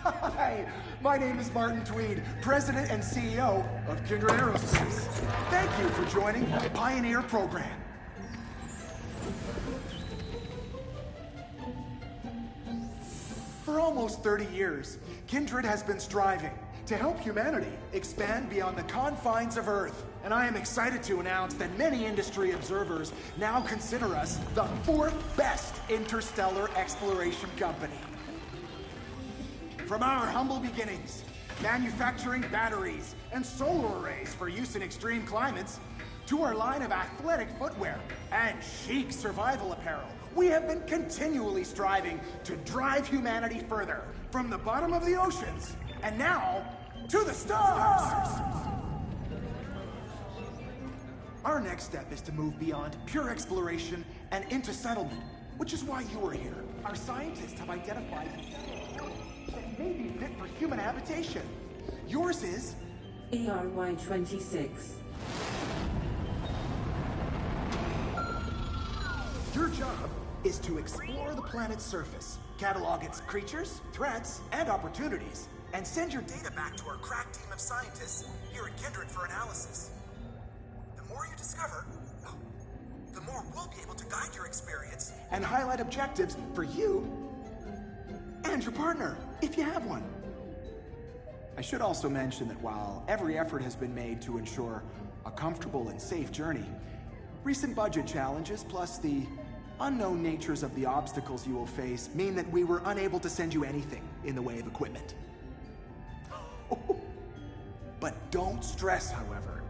Hi, my name is Martin Tweed, President and CEO of Kindred Aerospace. Thank you for joining the Pioneer program. For almost 30 years, Kindred has been striving to help humanity expand beyond the confines of Earth. And I am excited to announce that many industry observers now consider us the 4th best interstellar exploration company. From our humble beginnings, manufacturing batteries and solar arrays for use in extreme climates, to our line of athletic footwear and chic survival apparel, we have been continually striving to drive humanity further from the bottom of the oceans and now to the stars. Our next step is to move beyond pure exploration and into settlement, which is why you are here. Our scientists have identified that may be fit for human habitation. Yours is ARY-26. Your job is to explore the planet's surface, catalog its creatures, threats, and opportunities, and send your data back to our crack team of scientists here at Kindred for analysis. The more you discover, the more we'll be able to guide your experience and highlight objectives for you and your partner, if you have one. I should also mention that while every effort has been made to ensure a comfortable and safe journey, recent budget challenges plus the unknown natures of the obstacles you will face mean that we were unable to send you anything in the way of equipment. But don't stress, however,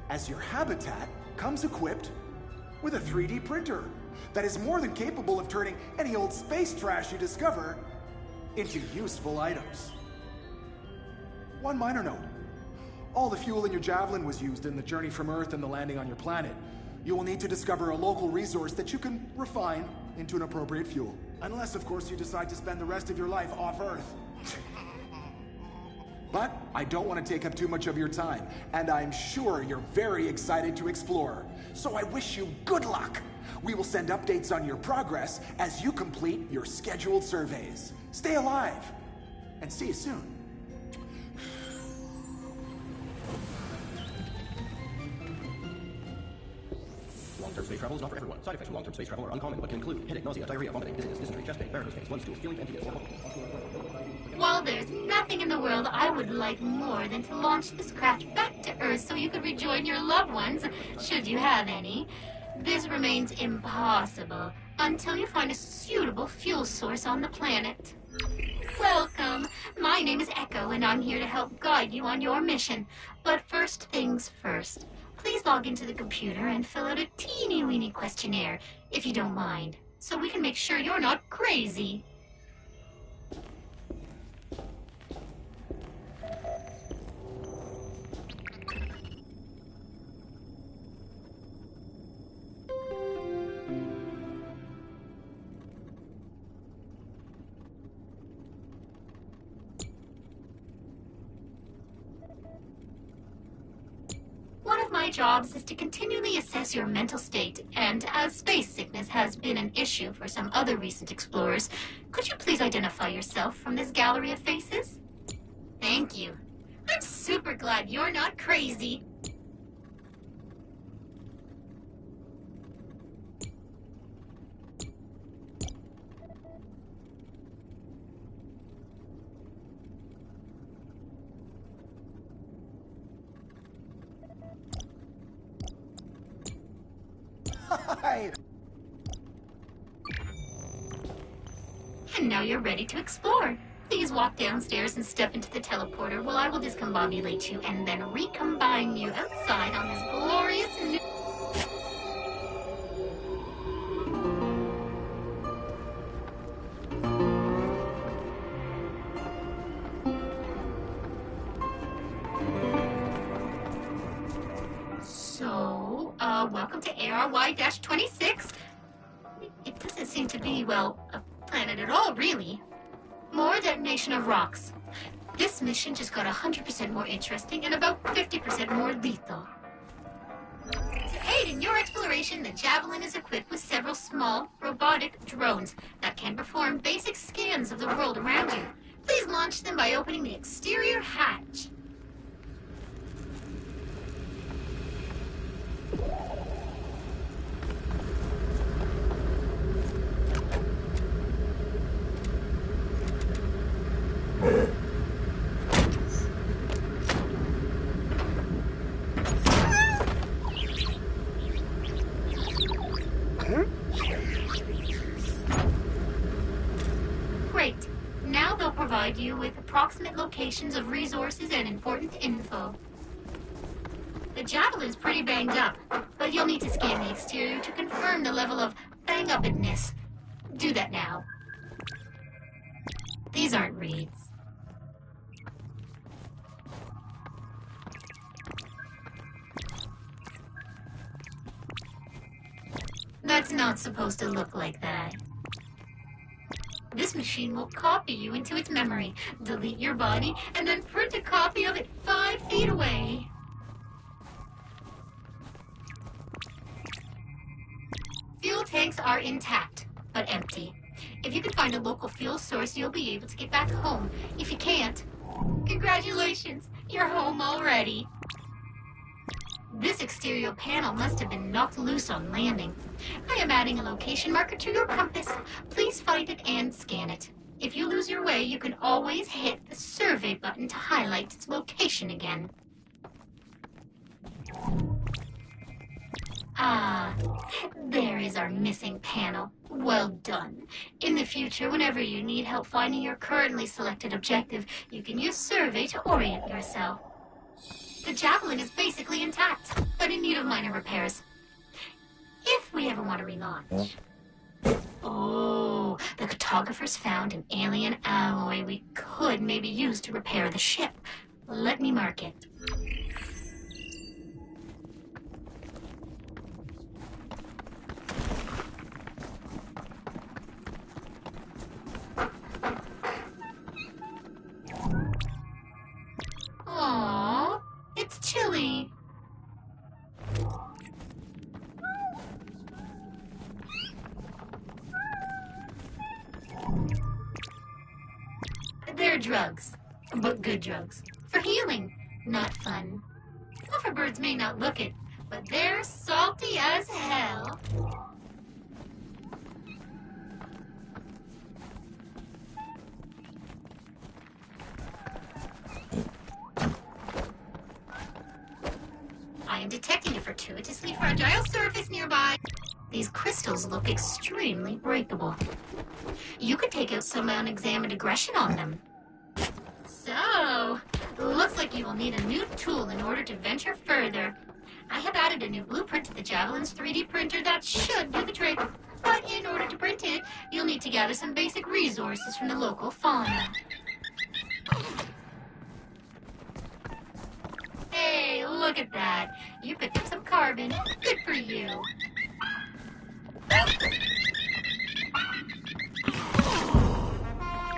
as your habitat comes equipped with a 3D printer that is more than capable of turning any old space trash you discover into useful items. One minor note. All the fuel in your Javelin was used in the journey from Earth and the landing on your planet. You will need to discover a local resource that you can refine into an appropriate fuel. Unless, of course, you decide to spend the rest of your life off Earth. But I don't want to take up too much of your time, and I'm sure you're very excited to explore. So I wish you good luck. We will send updates on your progress as you complete your scheduled surveys. Stay alive, and see you soon. Long-term space travel is not for everyone. Side effects from long-term space travel are uncommon, but can include headache, nausea, diarrhea, vomiting, dizziness, dysentery, chest pain, varicose veins, blood stools, feeling emptiness. Well, there's nothing in the world I would like more than to launch this craft back to Earth so you could rejoin your loved ones, should you have any. This remains impossible until you find a suitable fuel source on the planet. Welcome. My name is Echo, and I'm here to help guide you on your mission. But first things first. Please log into the computer and fill out a teeny-weeny questionnaire, if you don't mind, so we can make sure you're not crazy. One of my jobs is to continually assess your mental state, and as space sickness has been an issue for some other recent explorers, could you please identify yourself from this gallery of faces? Thank you. I'm super glad you're not crazy. Hi. And now you're ready to explore. Please walk downstairs and step into the teleporter while I will discombobulate you and then recombine you outside on this glorious new... So, welcome to ARY-26. It doesn't seem to be, well, a planet at all, really. More detonation of rocks. This mission just got 100% more interesting and about 50% more lethal. To aid in your exploration, the Javelin is equipped with several small, robotic drones that can perform basic scans of the world around you. Please launch launch them by opening the exterior hatch. Great. Now they'll provide you with approximate locations of resources and important info. The Javelin's pretty banged up, but you'll need to scan the exterior to confirm the level of bang-uppedness. Do that now. These aren't reeds. That's not supposed to look like that. This machine will copy you into its memory, delete your body, and then print a copy of it 5 feet away. Fuel tanks are intact, but empty. If you can find a local fuel source, you'll be able to get back home. If you can't, congratulations, you're home already. This exterior panel must have been knocked loose on landing. I am adding a location marker to your compass. Please find it and scan it. If you lose your way, you can always hit the survey button to highlight its location again. Ah, there is our missing panel. Well done. In the future, whenever you need help finding your currently selected objective, you can use survey to orient yourself. The Javelin is basically intact, but in need of minor repairs. If we ever want to relaunch. Oh, the cartographers found an alien alloy we could maybe use to repair the ship. Let me mark it. Aww, it's chilly. They're drugs, but good drugs. For healing, not fun. Pufferbirds may not look it, but they're salty as hell. I am detecting a fortuitously fragile surface nearby. These crystals look extremely breakable. You could take out some unexamined aggression on them. So, looks like you will need a new tool in order to venture further. I have added a new blueprint to the Javelin's 3D printer that should do the trick. But in order to print it, you'll need to gather some basic resources from the local fauna. Hey, look at that. You picked up some carbon. Good for you.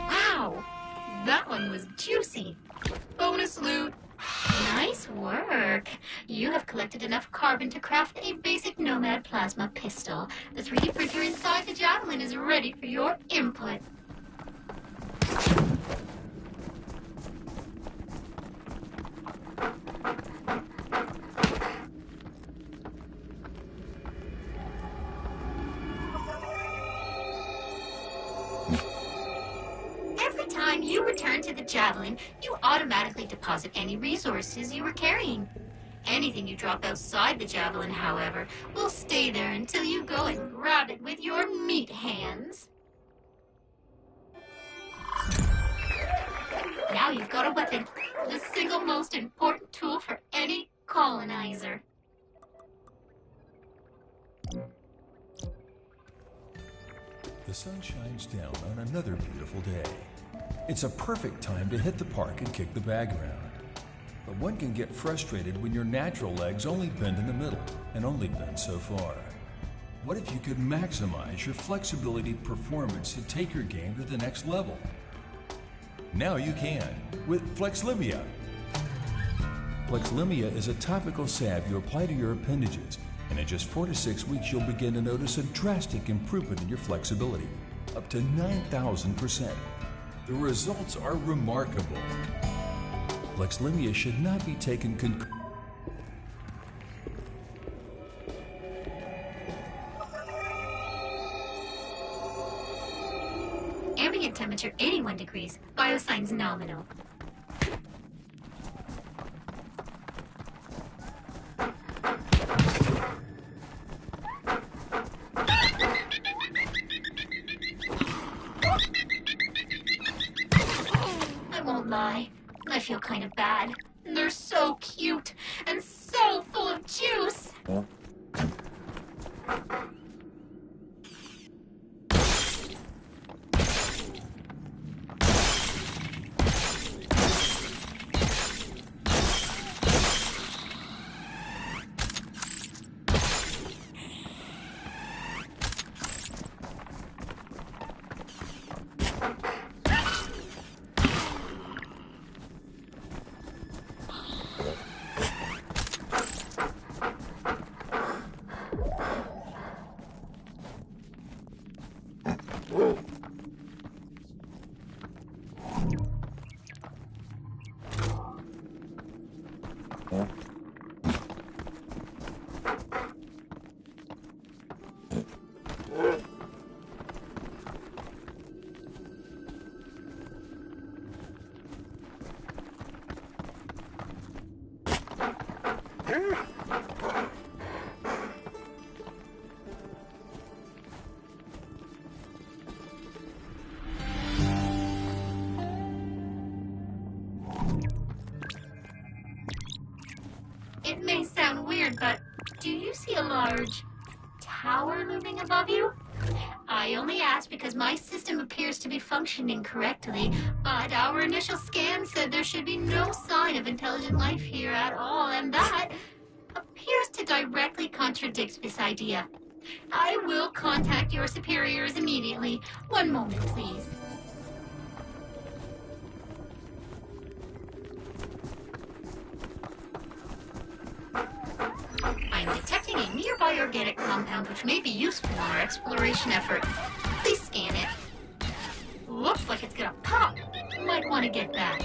Wow, that one was juicy. Bonus loot. Nice work. You have collected enough carbon to craft a basic Nomad plasma pistol. The 3D printer inside the Javelin is ready for your input. Every time you return to the Javelin, you automatically deposit any resources you were carrying. Anything you drop outside the Javelin, however, will stay there until you go and grab it with your meat hands. Now you've got a weapon, the single most important tool for any colonizer. The sun shines down on another beautiful day. It's a perfect time to hit the park and kick the bag around. But one can get frustrated when your natural legs only bend in the middle, and only bend so far. What if you could maximize your flexibility performance to take your game to the next level? Now you can, with Flexlimia. Flexlimia is a topical salve you apply to your appendages, and in just 4 to 6 weeks you'll begin to notice a drastic improvement in your flexibility, up to 9,000%. The results are remarkable. Lexlimia should not be taken Ambient temperature 81 degrees. Biosigns nominal. I won't lie. I feel kind of bad. They're so cute and so full of juice. It may sound weird, but do you see a large tower looming above you? I only ask because my system appears to be functioning correctly, but our initial scan said there should be no sign of intelligent life here at all, and that appears to directly contradict this idea. I will contact your superiors immediately. One moment, please. I'm detecting a nearby organic compound which may be useful in our exploration efforts. Please scan it. Looks like it's gonna pop. Might want to get back.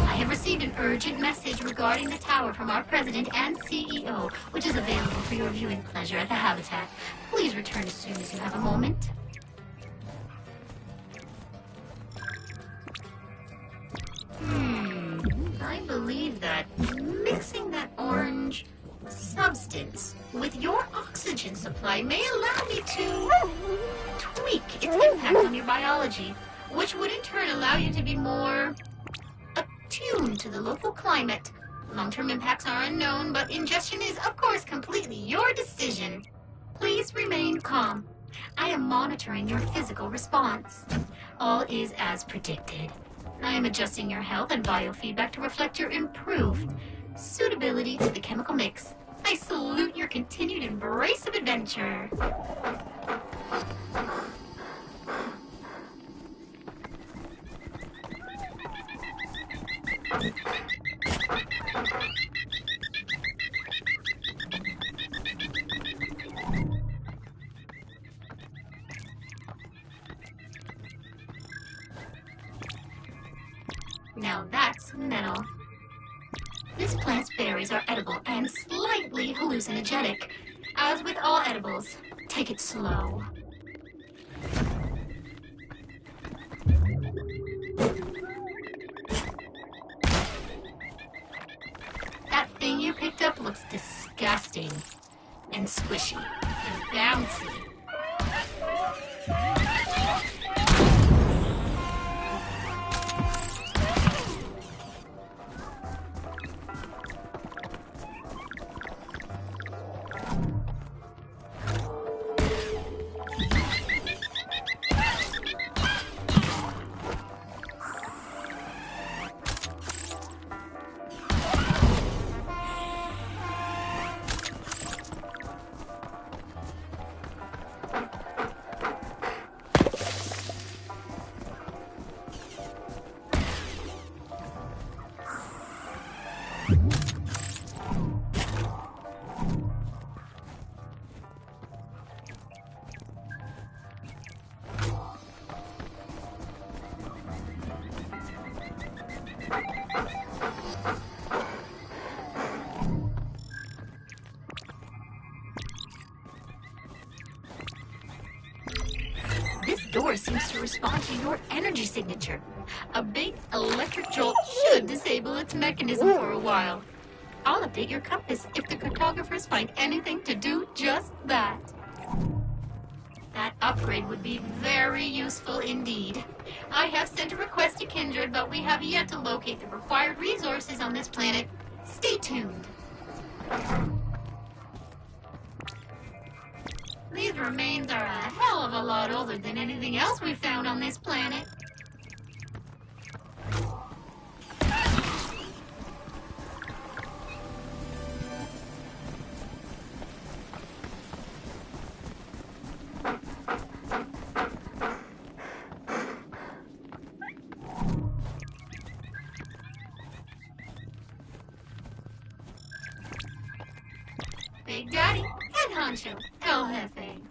I have received an urgent message regarding the tower from our president and CEO, which is available for your viewing pleasure at the habitat. Please return as soon as you have a moment. I believe that mixing that orange substance with your oxygen supply may allow me to tweak its impact on your biology, which would in turn allow you to be more attuned to the local climate. Long-term impacts are unknown, but ingestion is, of course, completely your decision. Please remain calm. I am monitoring your physical response. All is as predicted. I am adjusting your health and biofeedback to reflect your improved suitability to the chemical mix. I salute your continued embrace of adventure. Now that's metal. This plant's berries are edible and slightly hallucinogenic. As with all edibles, take it slow. That thing you picked up looks disgusting and squishy and bouncy. door seems to respond to your energy signature. A big electric jolt should disable its mechanism for a while. I'll update your compass if the cartographers find anything to do just that. That upgrade would be very useful indeed. I have sent a request to Kindred, but we have yet to locate the required resources on this planet. Stay tuned. These remains are a hell of a lot older than anything else we found on this planet. Big Daddy and Honcho, El Jefe.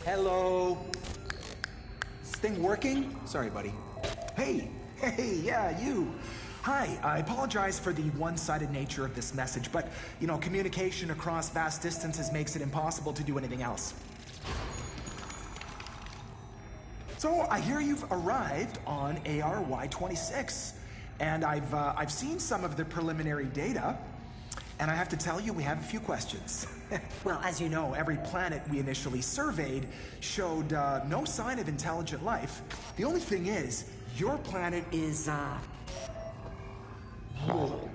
Hello. Is this thing working? Sorry, buddy. Hey, yeah, you. Hi, I apologize for the one-sided nature of this message, but, you know, communication across vast distances makes it impossible to do anything else. So, I hear you've arrived on ARY-26, and I've seen some of the preliminary data, and I have to tell you, we have a few questions. Well, as you know, every planet we initially surveyed showed no sign of intelligent life. The only thing is, your planet is, wrong.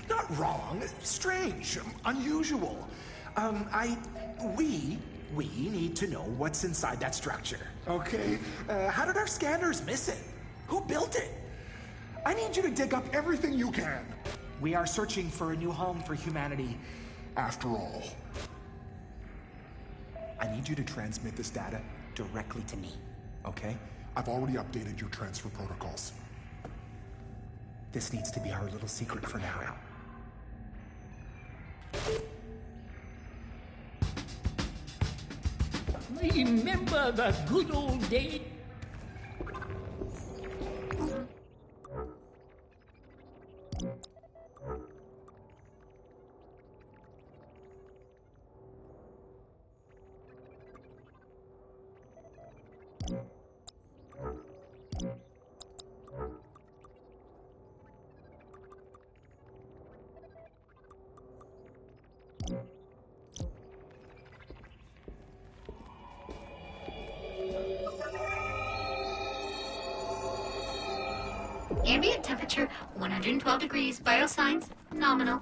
Not wrong. Strange. Unusual. We need to know what's inside that structure. Okay? How did our scanners miss it? Who built it? I need you to dig up everything you can. We are searching for a new home for humanity, after all. I need you to transmit this data directly to me, okay? I've already updated your transfer protocols. This needs to be our little secret for now. Remember the good old days? Ambient temperature 112 degrees. Vital signs nominal.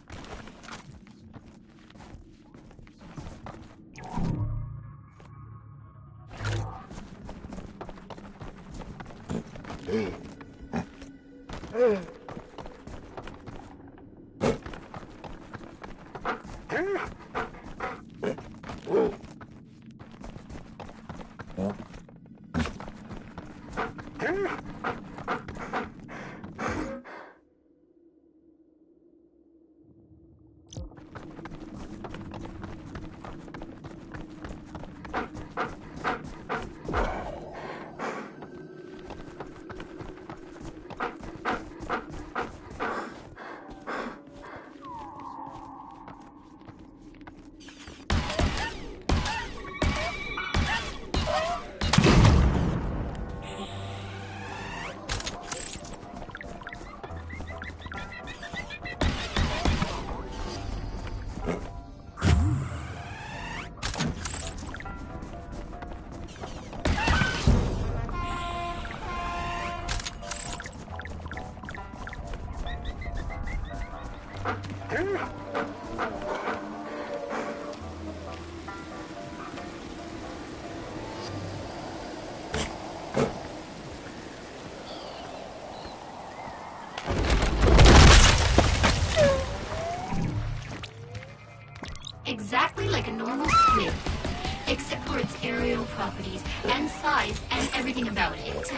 exactly like a normal squid, except for its aerial properties and size and everything about it.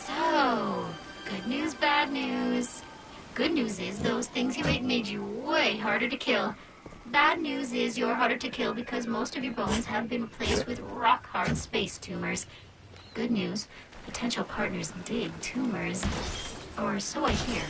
So, good news, bad news. Good news is those things you ate made you way harder to kill. Bad news is you're harder to kill because most of your bones have been replaced with rock-hard space tumors. Good news, potential partners dig tumors. Or so I hear.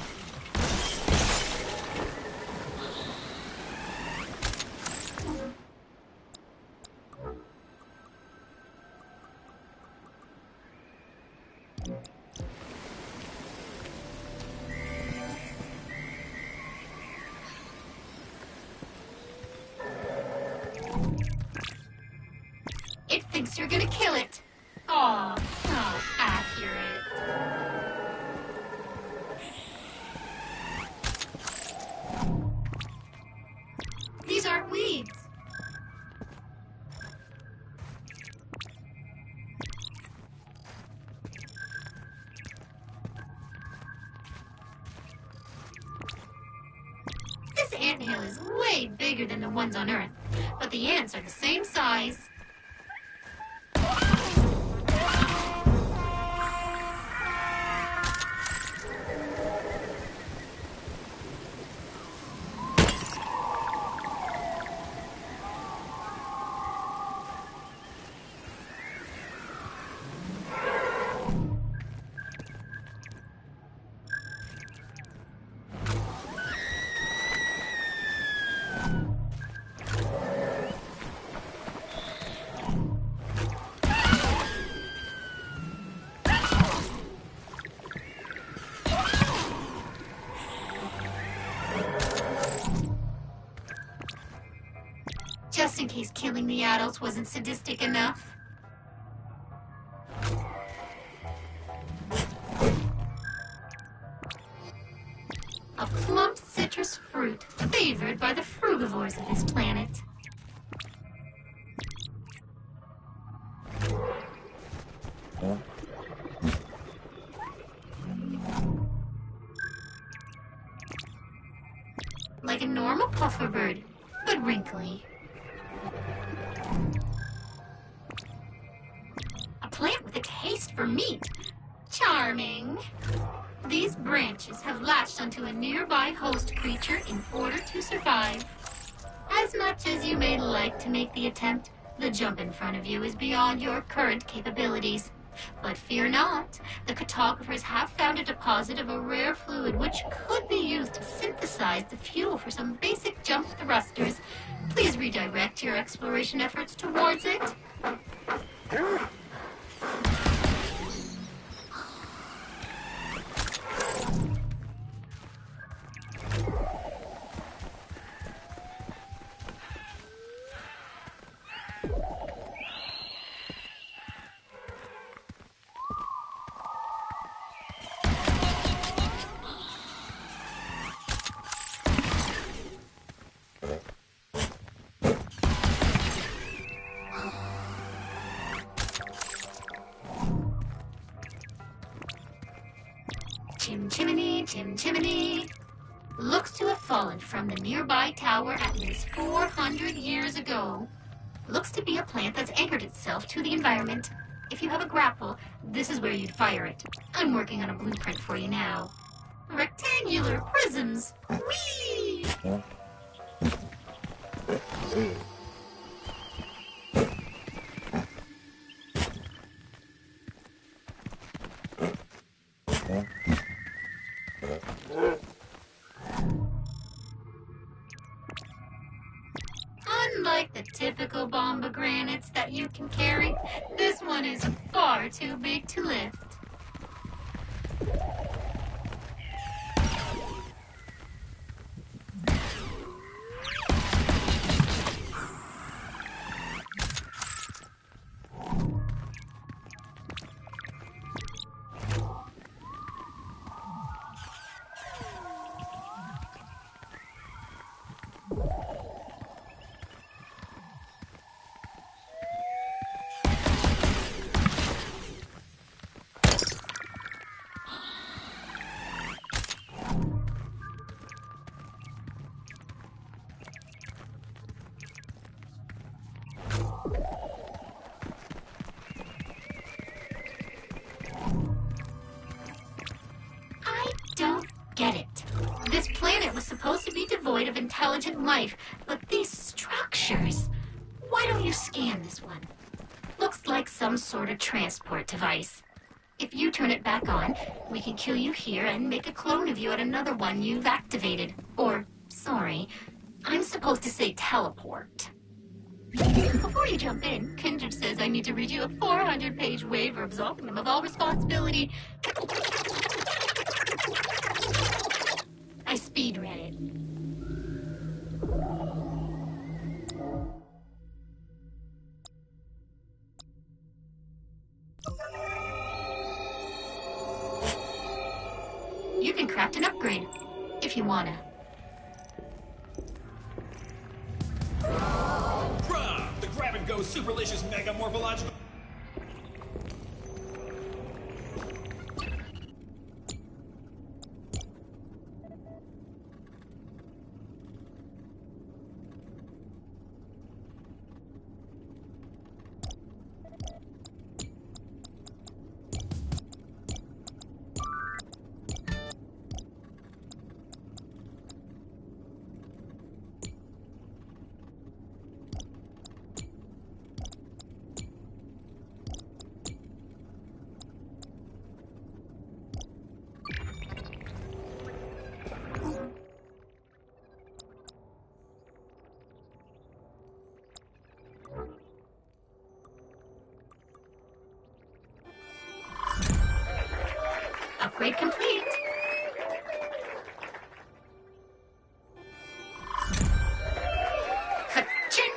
It thinks you're gonna kill it. Aw, how accurate. These aren't weeds. This anthill is way bigger than the ones on Earth, but the ants are the same size. Just in case killing the adults wasn't sadistic enough. A plump citrus fruit favored by the frugivores of this planet. Like a normal puffer bird, but wrinkly. A plant with a taste for meat. Charming. These branches have latched onto a nearby host creature in order to survive. As much as you may like to make the attempt, the jump in front of you is beyond your current capabilities. But fear not, the cartographers have found a deposit of a rare fluid which could be used to synthesize the fuel for some basic jump thrusters. Please redirect your exploration efforts towards it. Chim chimney, chim chimney. Looks to have fallen from the nearby tower at least 400 years ago. Looks to be a plant that's anchored itself to the environment. If you have a grapple, this is where you'd fire it. I'm working on a blueprint for you now. Rectangular prisms. Whee! Unlike the typical bombogranates that you can carry, this one is far too big to lift. Don't get it. This planet was supposed to be devoid of intelligent life, but these structures... Why don't you scan this one? Looks like some sort of transport device. If you turn it back on, we can kill you here and make a clone of you at another one you've activated. Or, sorry, I'm supposed to say teleport. Before you jump in, Kindred says I need to read you a 400-page waiver absolving him of all responsibility. I speed read it. You can craft an upgrade, if you wanna. Bruh! The grab-and-go superlicious mega morphological... Upgrade complete. Ka-ching!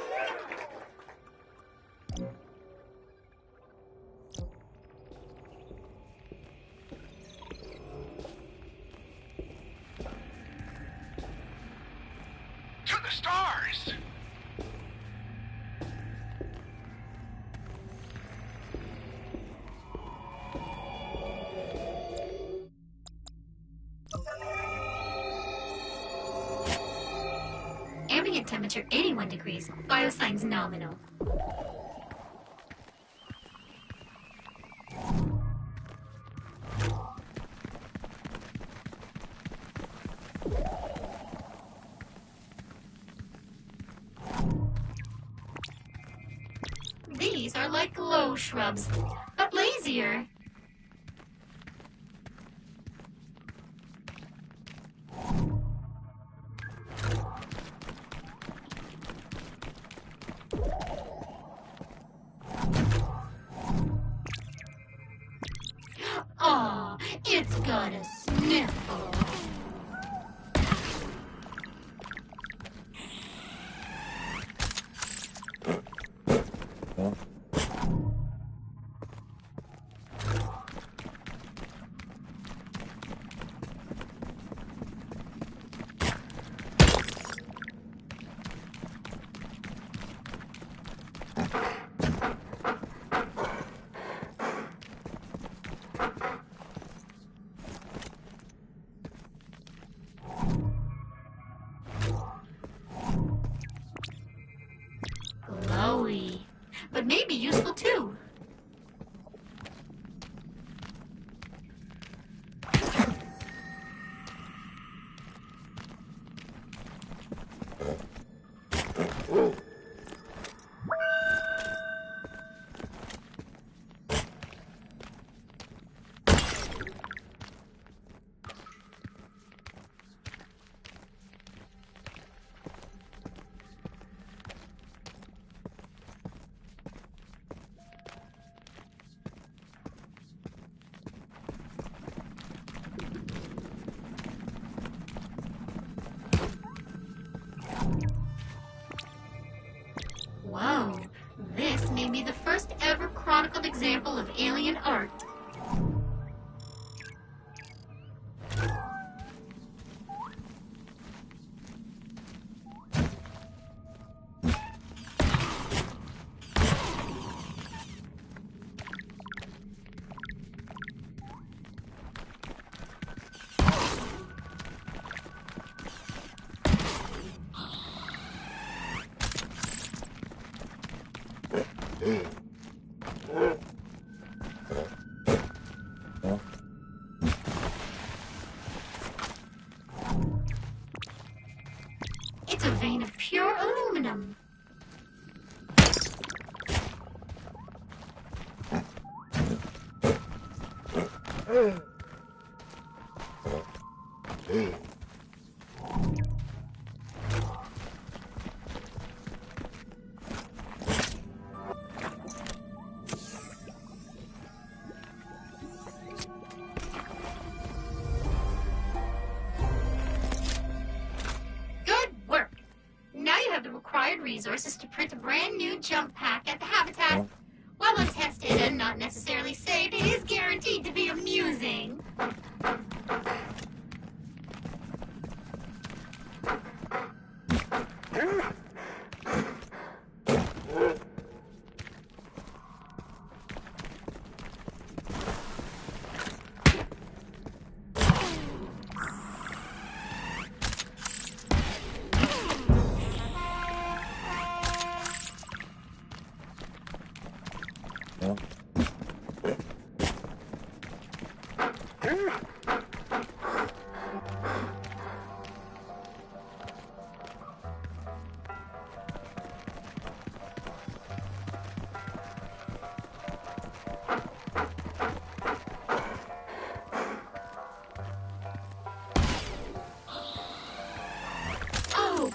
To the stars! Ambient temperature 81 degrees. Biosigns nominal. These are like low shrubs, but lazier. Aw, it's got a sniffle. Glowy, but maybe useful too. may be the first ever chronicled example of alien art. It's a vein of pure aluminum. Resources to print a brand new jump pack at the Habitat. While untested and not necessarily safe, it is guaranteed to be amusing.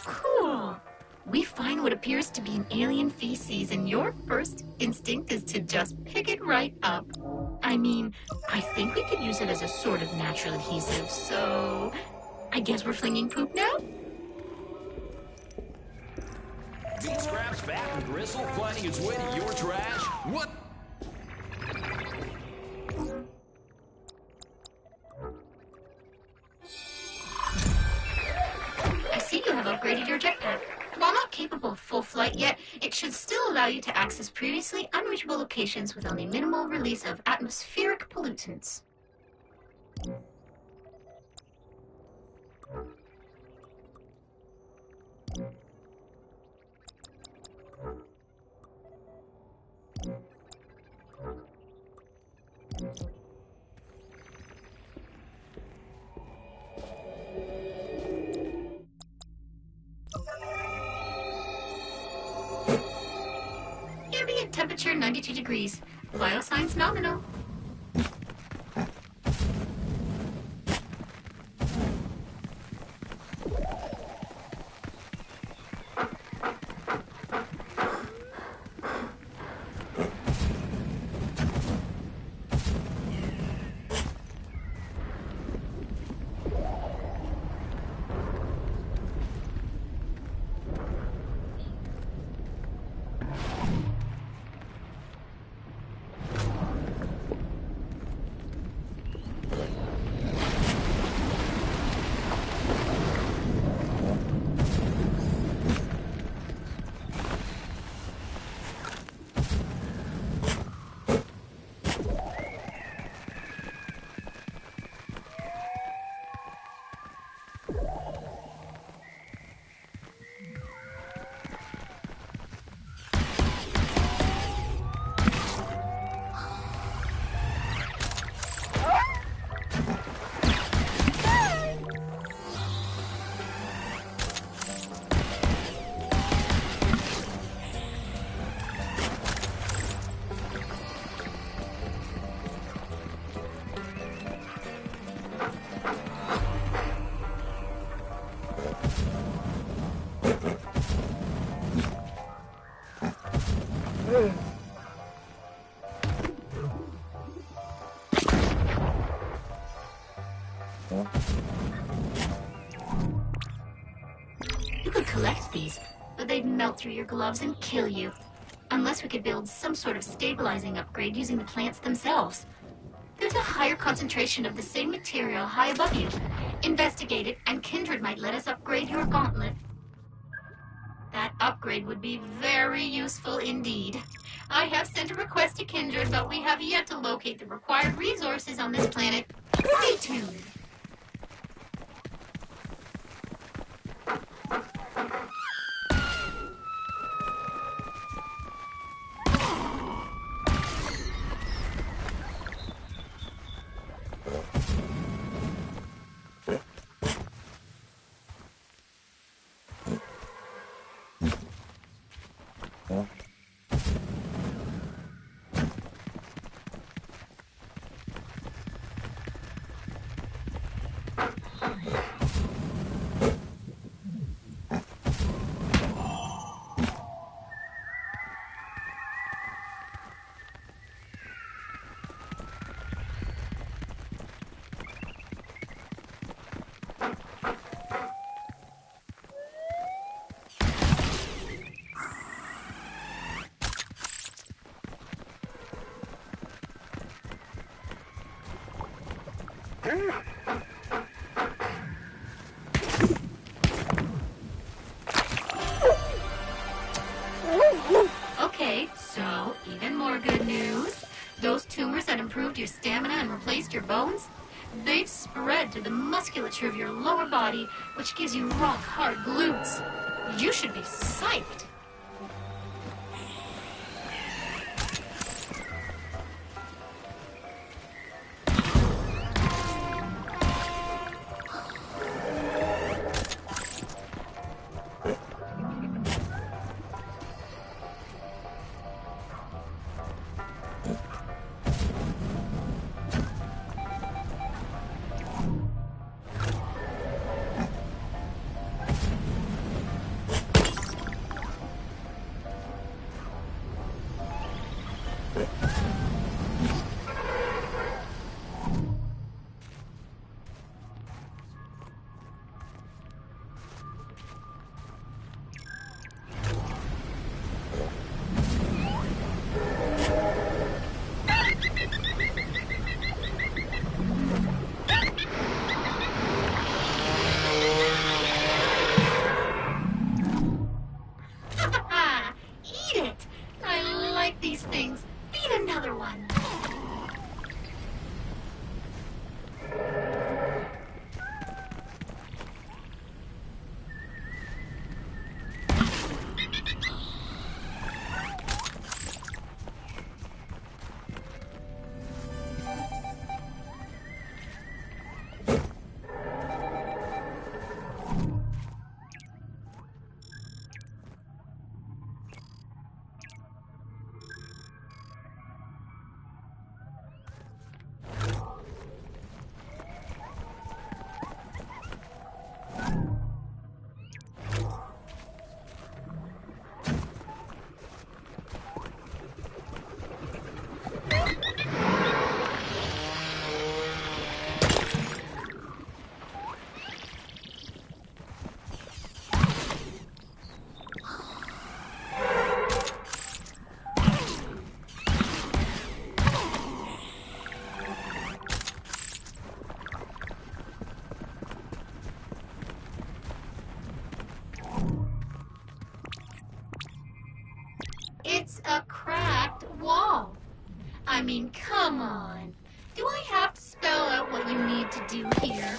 Cool. We find what appears to be an alien feces, and your first instinct is to just pick it right up. I mean, I think we could use it as a sort of natural adhesive, so I guess we're flinging poop now? Meat scraps, fat, and gristle finding its way to your trash? What? I see you have upgraded your jetpack. While not capable of full flight yet, it should still allow you to access previously unreachable locations with only minimal release of atmospheric pollutants. Ambient temperature 92 degrees. Vital signs nominal. You could collect these, but they'd melt through your gloves and kill you. Unless we could build some sort of stabilizing upgrade using the plants themselves. There's a higher concentration of the same material high above you. Investigate it, and Kindred might let us upgrade your gauntlet. That upgrade would be very useful indeed. I have sent a request to Kindred, but we have yet to locate the required resources on this planet. Stay tuned. Okay, so even more good news. Those tumors that improved your stamina and replaced your bones, they've spread to the musculature of your lower body, which gives you rock-hard glutes. You should be psyched. It's a cracked wall. I mean, come on. Do I have to spell out what you need to do here?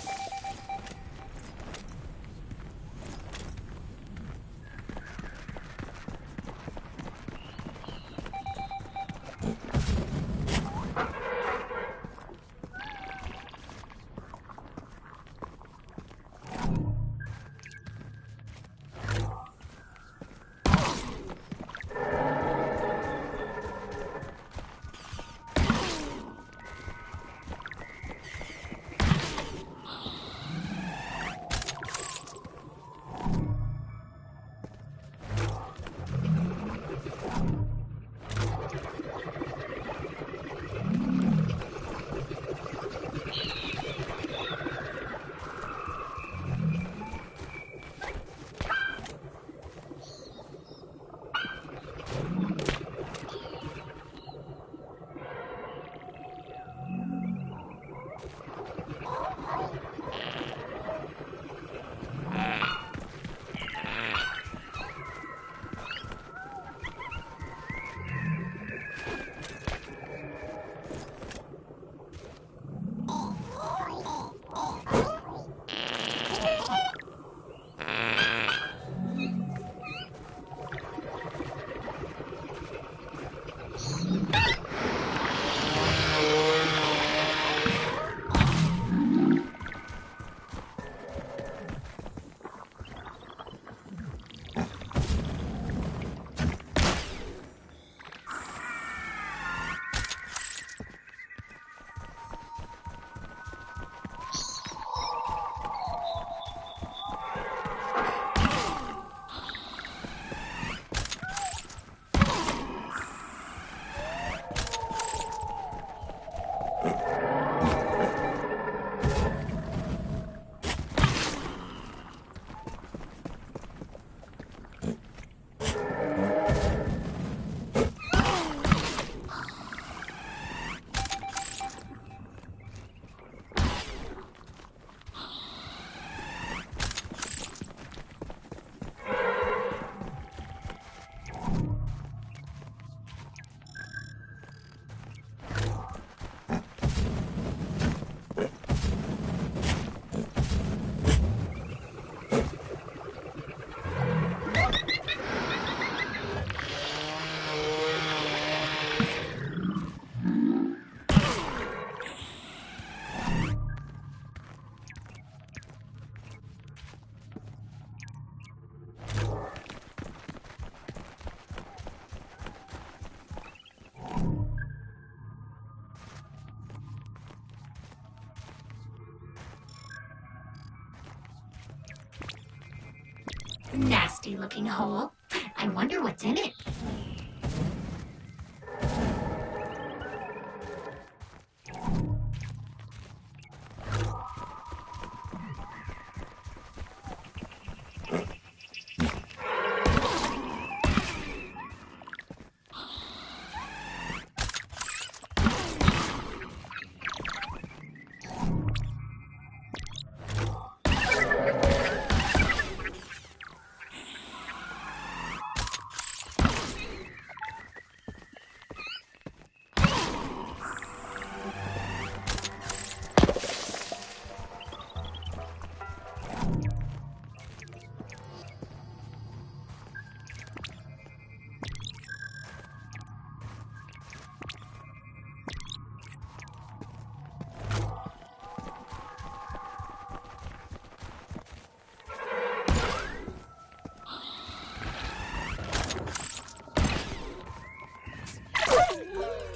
nasty-looking hole. I wonder what's in it.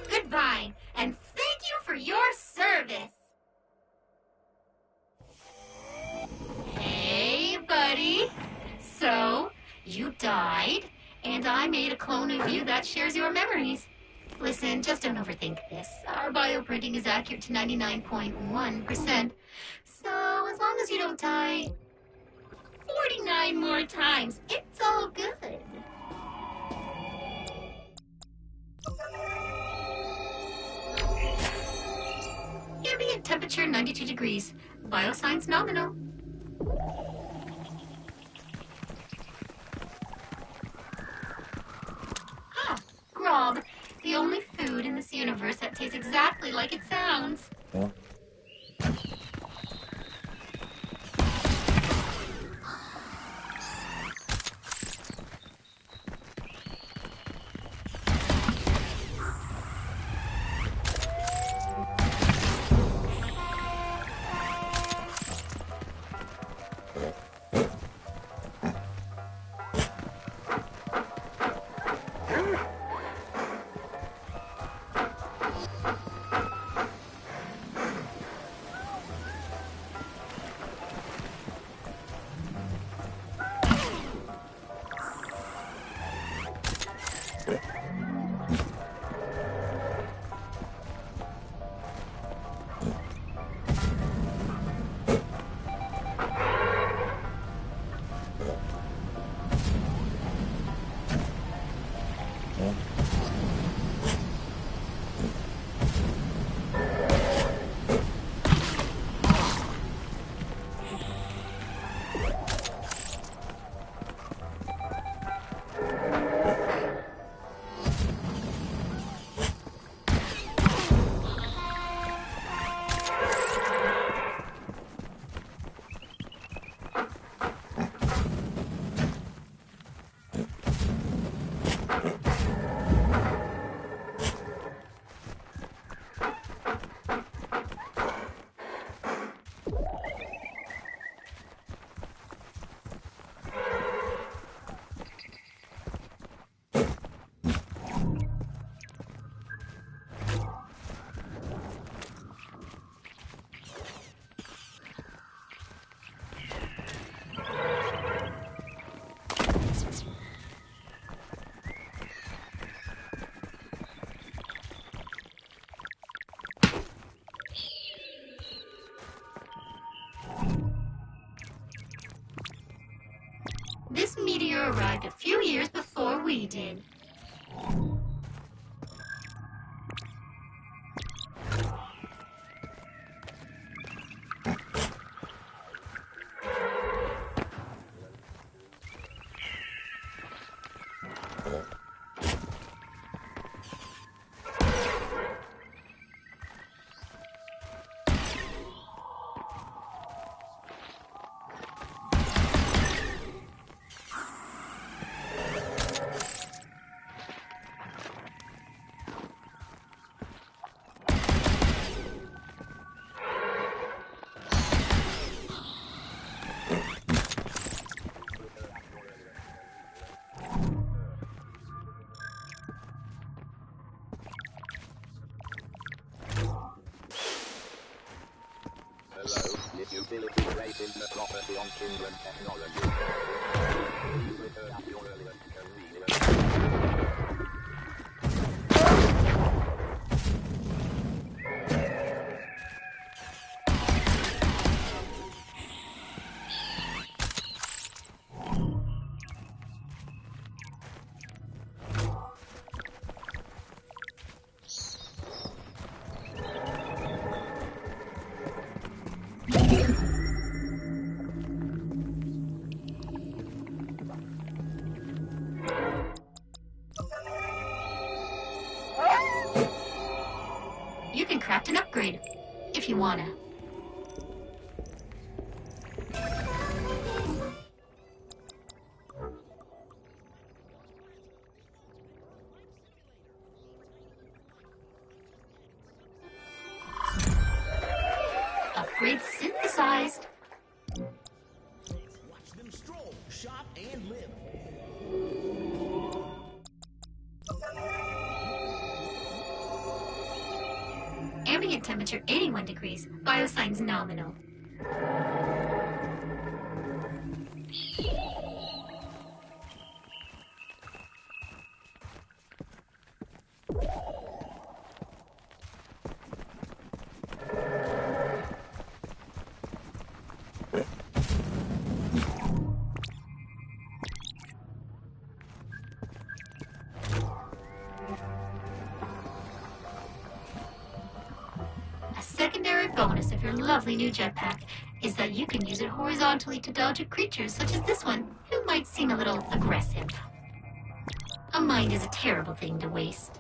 Goodbye, and thank you for your service. Hey, buddy. So, you died, and I made a clone of you that shares your memories. Listen, just don't overthink this. Our bioprinting is accurate to 99.1%. So, as long as you don't die 49 more times, it's all good. Ambient temperature 92 degrees. Bioscience nominal. Ah, grog. The only food in this universe that tastes exactly like it sounds. This meteor arrived a few years before we did. This utility traces the property on Kindred technology. Please return at your earliest convenience. You can craft an upgrade, if you wanna. Upgrade synthesized. Watch them stroll, shop, and live. Ambient temperature 81 degrees. Biosigns nominal. A secondary bonus of your lovely new jetpack is that you can use it horizontally to dodge at creatures such as this one, who might seem a little aggressive. A mind is a terrible thing to waste.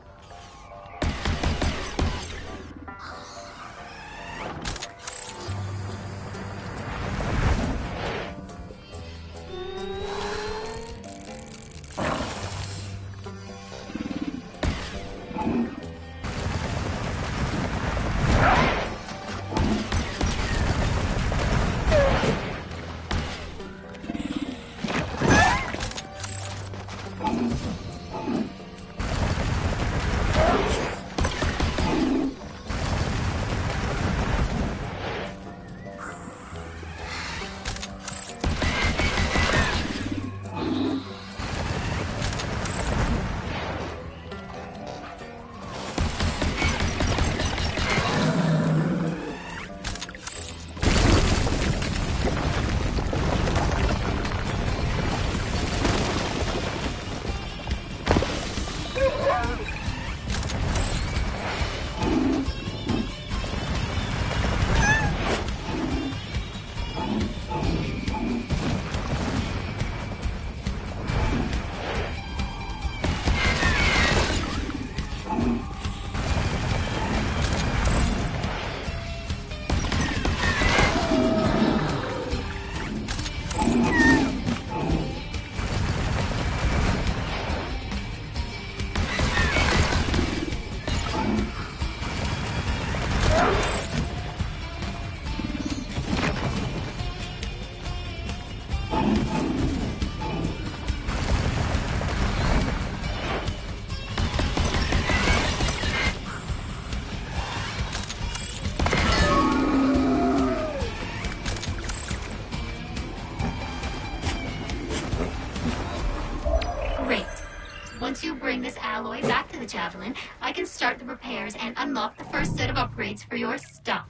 Once you bring this alloy back to the Javelin, I can start the repairs and unlock the first set of upgrades for your stuff.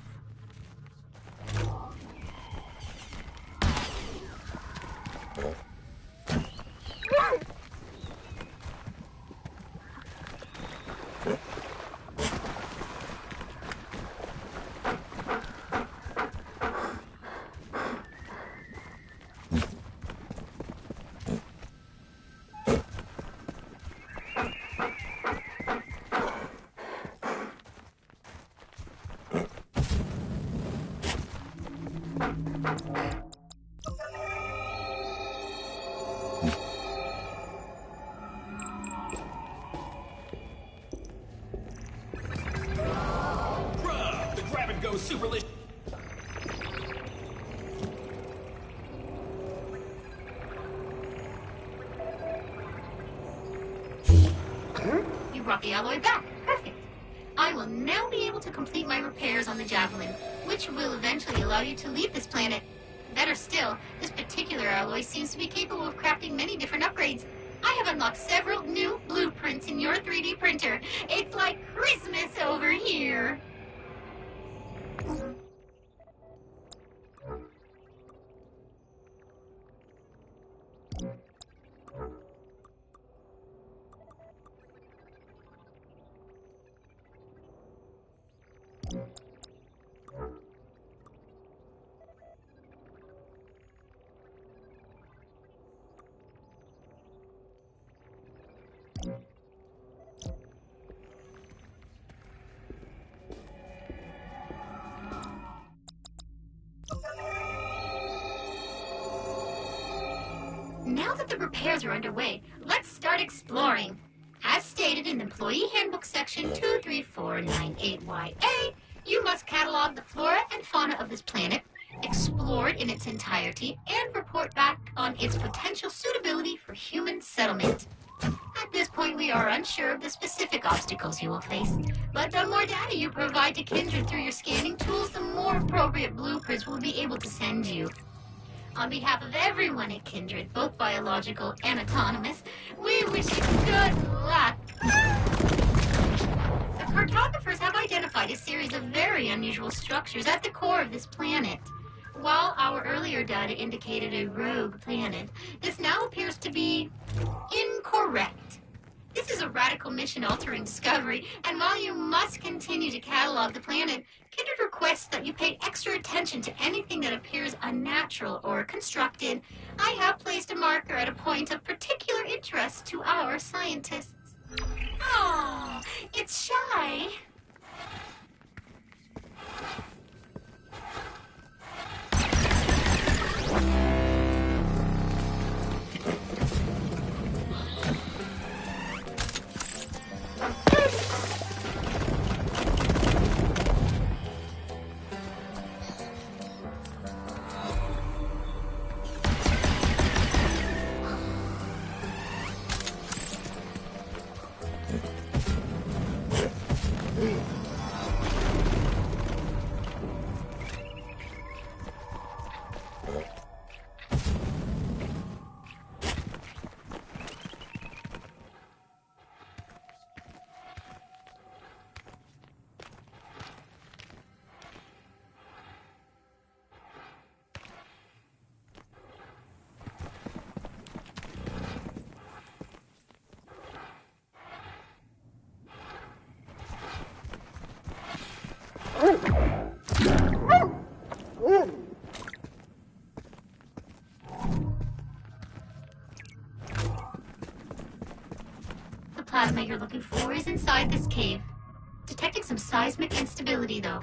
Super list. You brought the alloy back. Perfect. I will now be able to complete my repairs on the Javelin, which will eventually allow you to leave this planet. Better still, this particular alloy seems to be capable of crafting many different upgrades. I have unlocked several new blueprints in your 3D printer. It's like Christmas over here. Now that the repairs are underway, let's start exploring. As stated in Employee Handbook Section 23498YA, you must catalog the flora and fauna of this planet, explore it in its entirety, and report back on its potential suitability for human settlement. At this point, we are unsure of the specific obstacles you will face, but the more data you provide to Kindred through your scanning tools, the more appropriate blueprints we'll be able to send you. On behalf of everyone at Kindred, both biological and autonomous, we wish you good luck. The cartographers have identified a series of very unusual structures at the core of this planet. While our earlier data indicated a rogue planet, this now appears to be incorrect. This is a radical mission-altering discovery, and while you must continue to catalog the planet, Kindred requests that you pay extra attention to anything that appears unnatural or constructed. I have placed a marker at a point of particular interest to our scientists. Oh, it's shy. The plasma you're looking for is inside this cave. Detecting some seismic instability, though.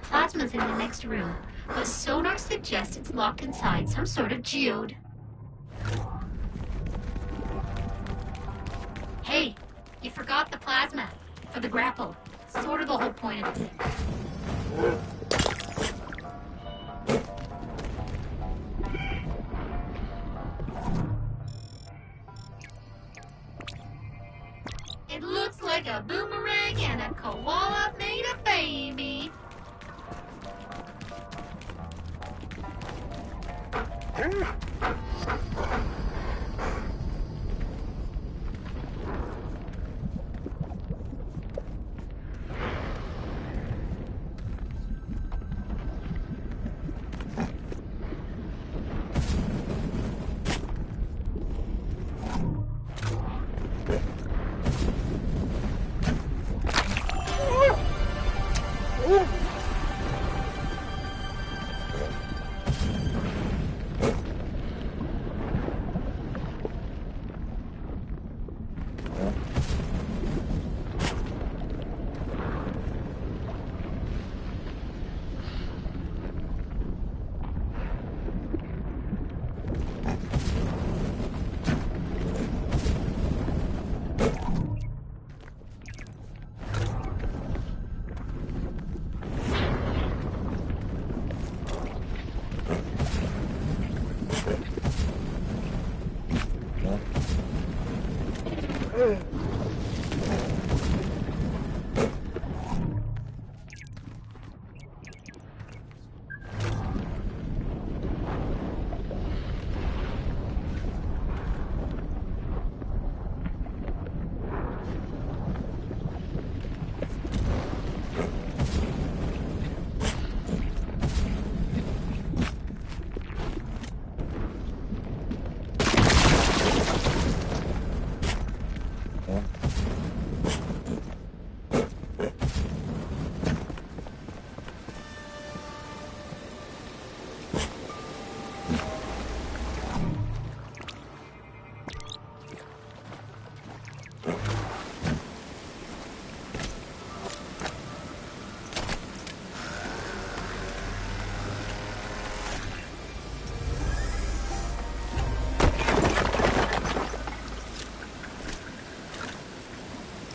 Plasma's in the next room, but sonar suggests it's locked inside some sort of geode. Hey, you forgot the plasma for the grapple. Sort of the whole point of it. It looks like a boomerang and a koala made a baby.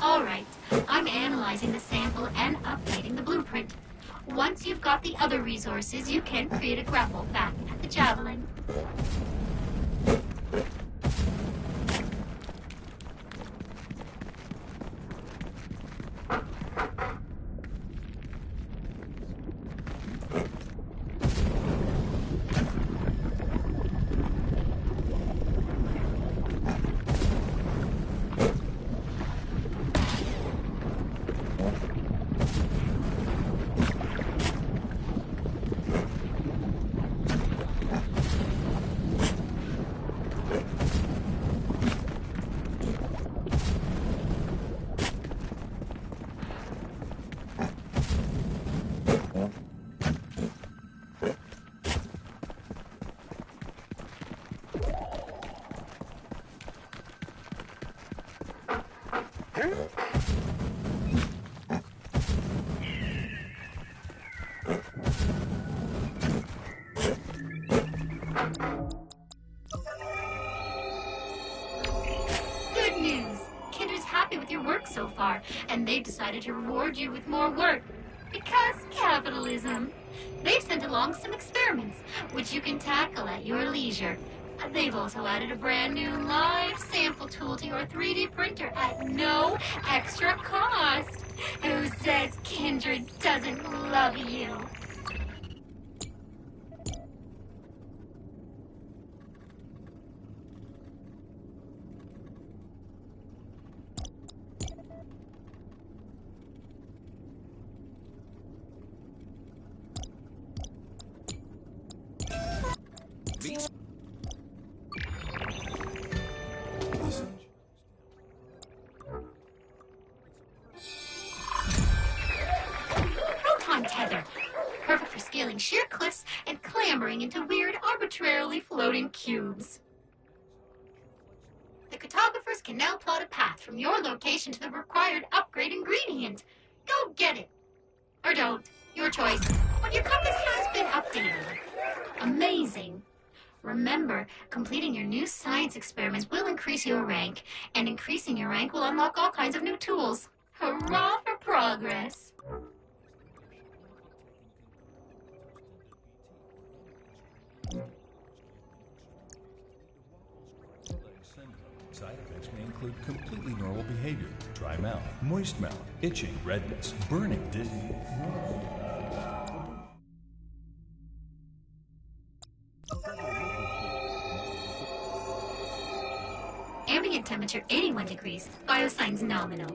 Alright, I'm analyzing the sample and updating the blueprint. Once you've got the other resources, you can create a grapple back at the Javelin. Good news! Kinder's happy with your work so far, and they've decided to reward you with more work. Because capitalism. They've sent along some experiments, which you can tackle at your leisure. They've also added a brand new live sample tool to your 3D printer at no extra cost. Who says Kindred doesn't love you? Proton tether. Perfect for scaling sheer cliffs and clambering into weird, arbitrarily floating cubes. The cartographers can now plot a path from your location to the required upgrade ingredient. Go get it. Or don't. Your choice. But your compass has been updated. Amazing. Remember, completing your new science experiments will increase your rank, and increasing your rank will unlock all kinds of new tools. Hurrah for progress! Side effects may include completely normal behavior, dry mouth, moist mouth, itching, redness, burning, dizzy. temperature 81 degrees. Biosigns nominal.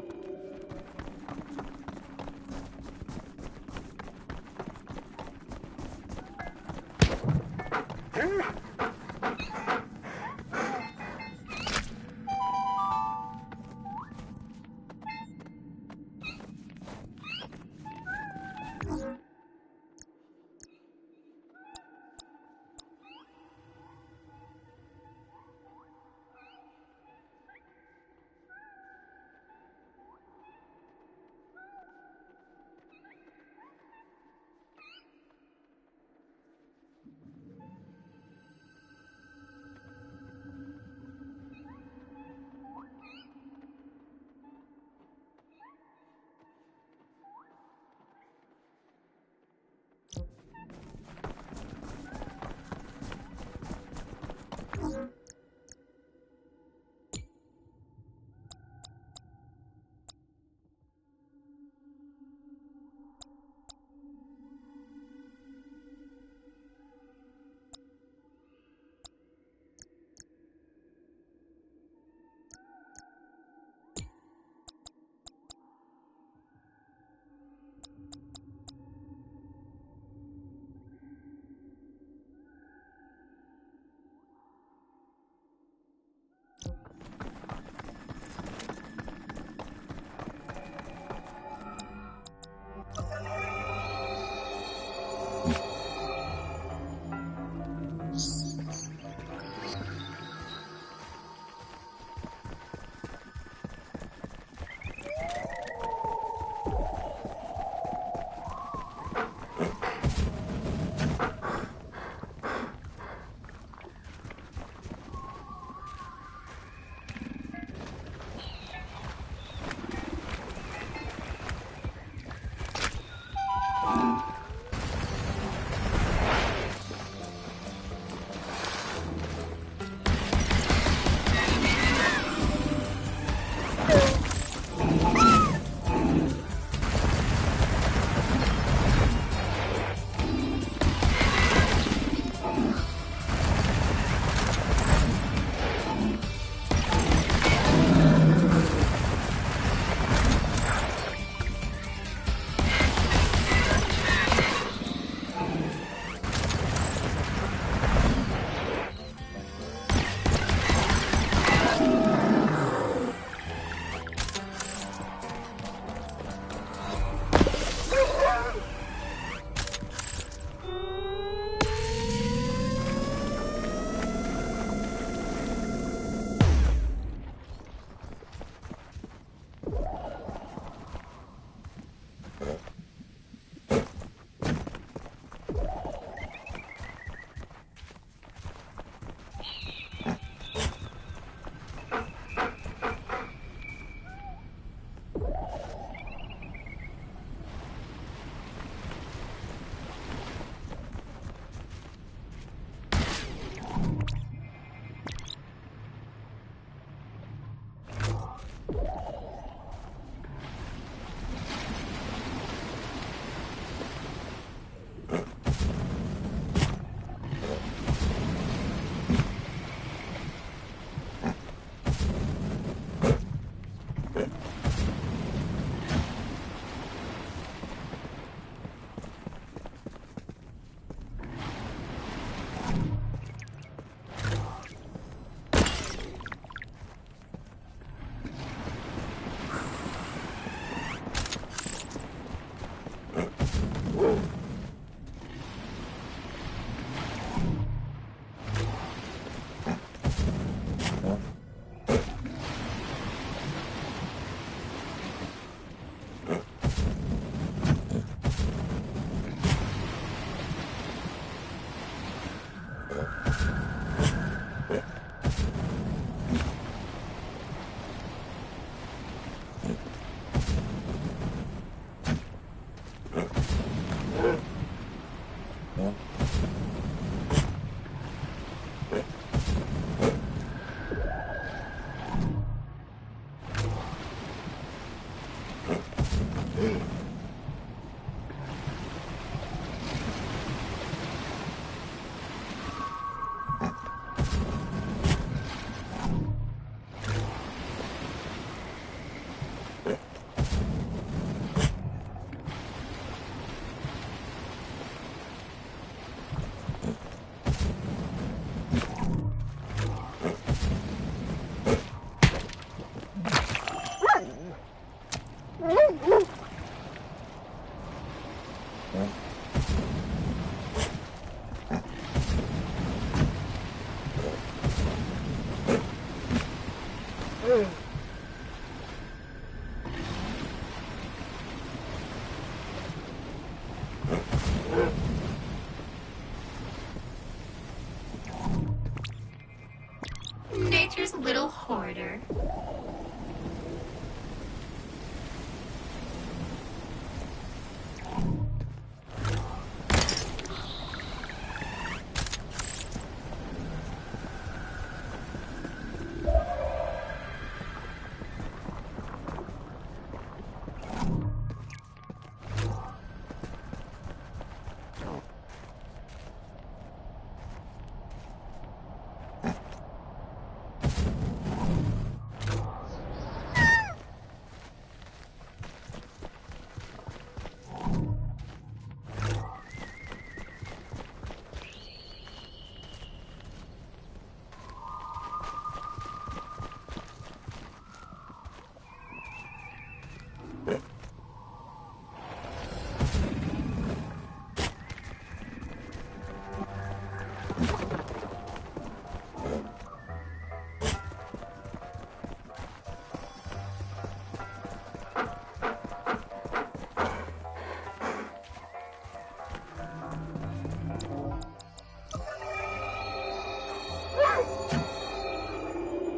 Nature's little hoarder.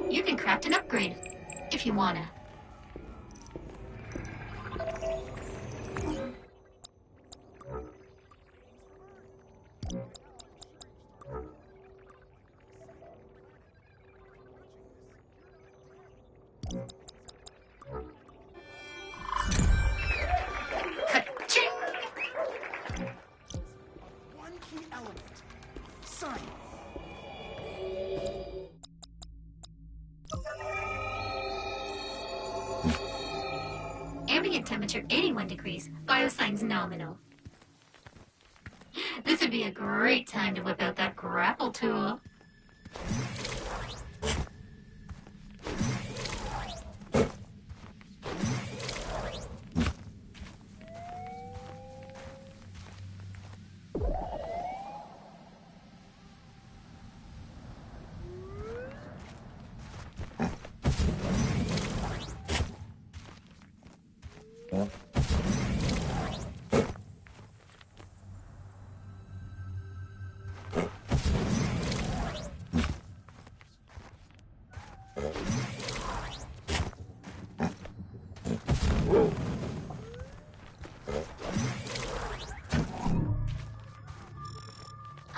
You can craft an upgrade, if you wanna. Ka-ching! One key element. Science. Ambient temperature 81 degrees. Biosigns nominal. This would be a great time to whip out that grapple tool.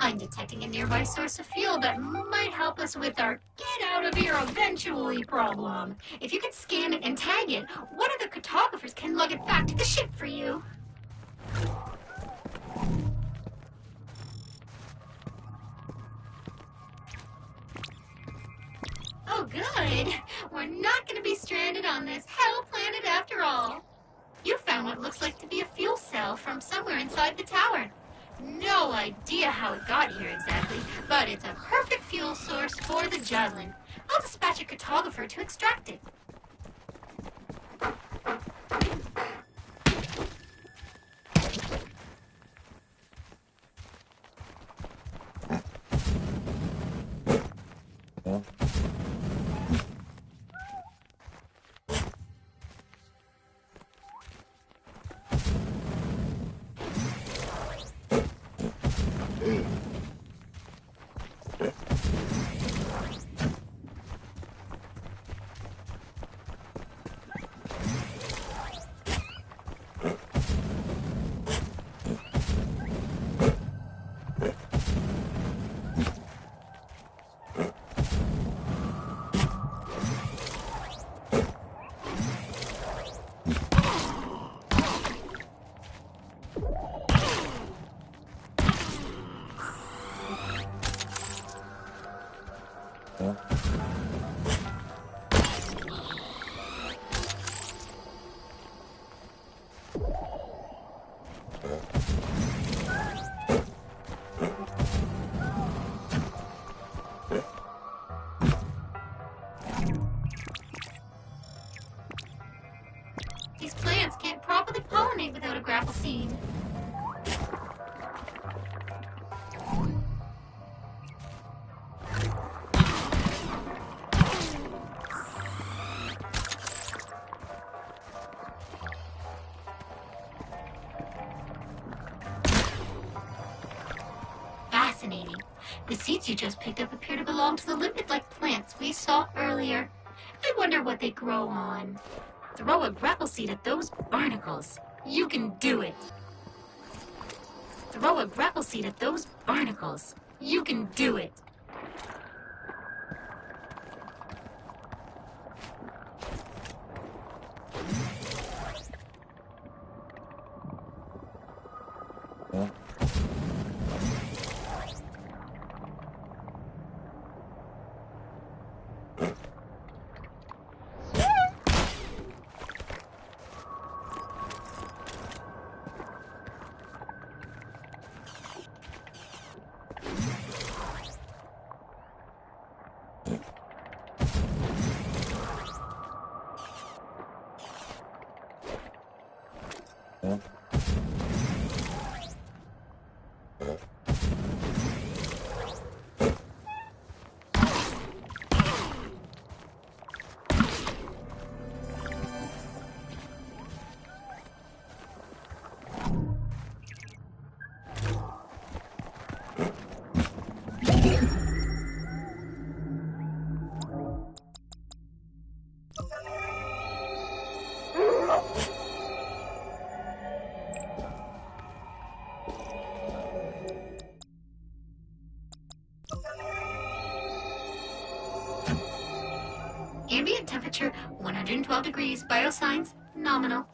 I'm detecting a nearby source of fuel that might help us with our get out of here eventually problem. If you can scan it and tag it, one of the cartographers can lug it back to the ship for you. Oh, good. We're not going to be stranded on this hell planet after all. You found what looks like to be a fuel cell from somewhere inside the tower. No idea how it got here exactly, but it's a perfect fuel source for the Javelin. I'll dispatch a cartographer to extract it. These plants can't properly pollinate without a grapple seed. seeds you just picked up appear to belong to the limpet-like plants we saw earlier. I wonder what they grow on. Throw a grapple seed at those barnacles. You can do it. Throw a grapple seed at those barnacles. You can do it. Ambient temperature 112 degrees. Biosigns nominal.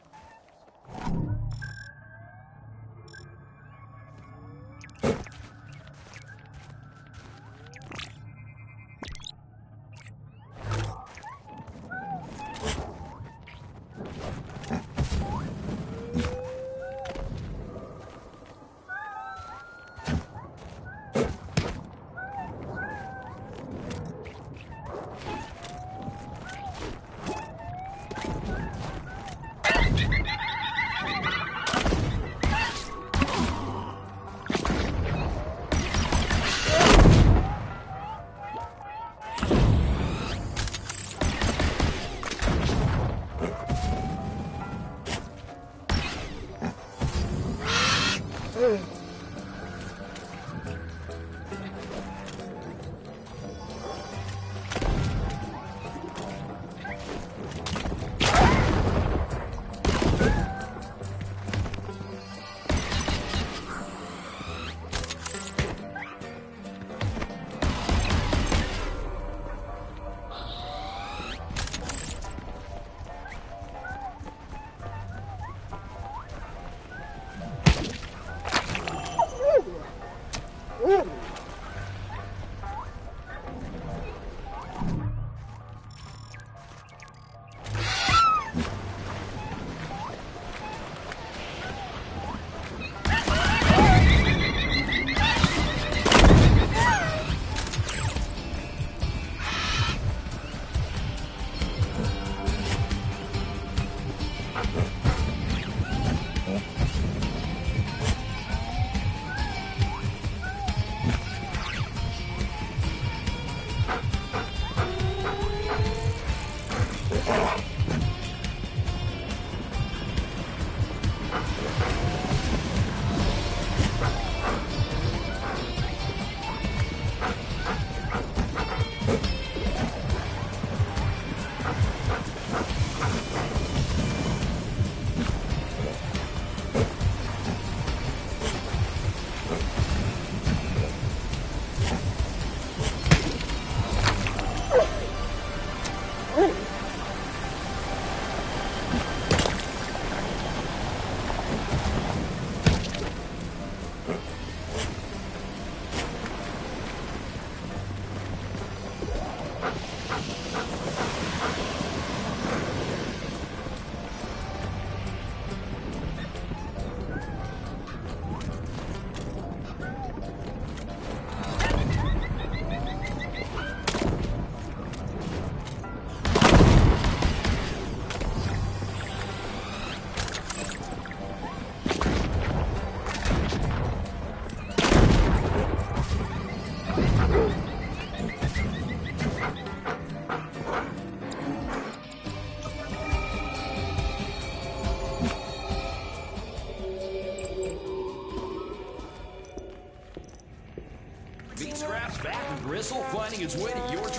fat and gristle, finding its way to your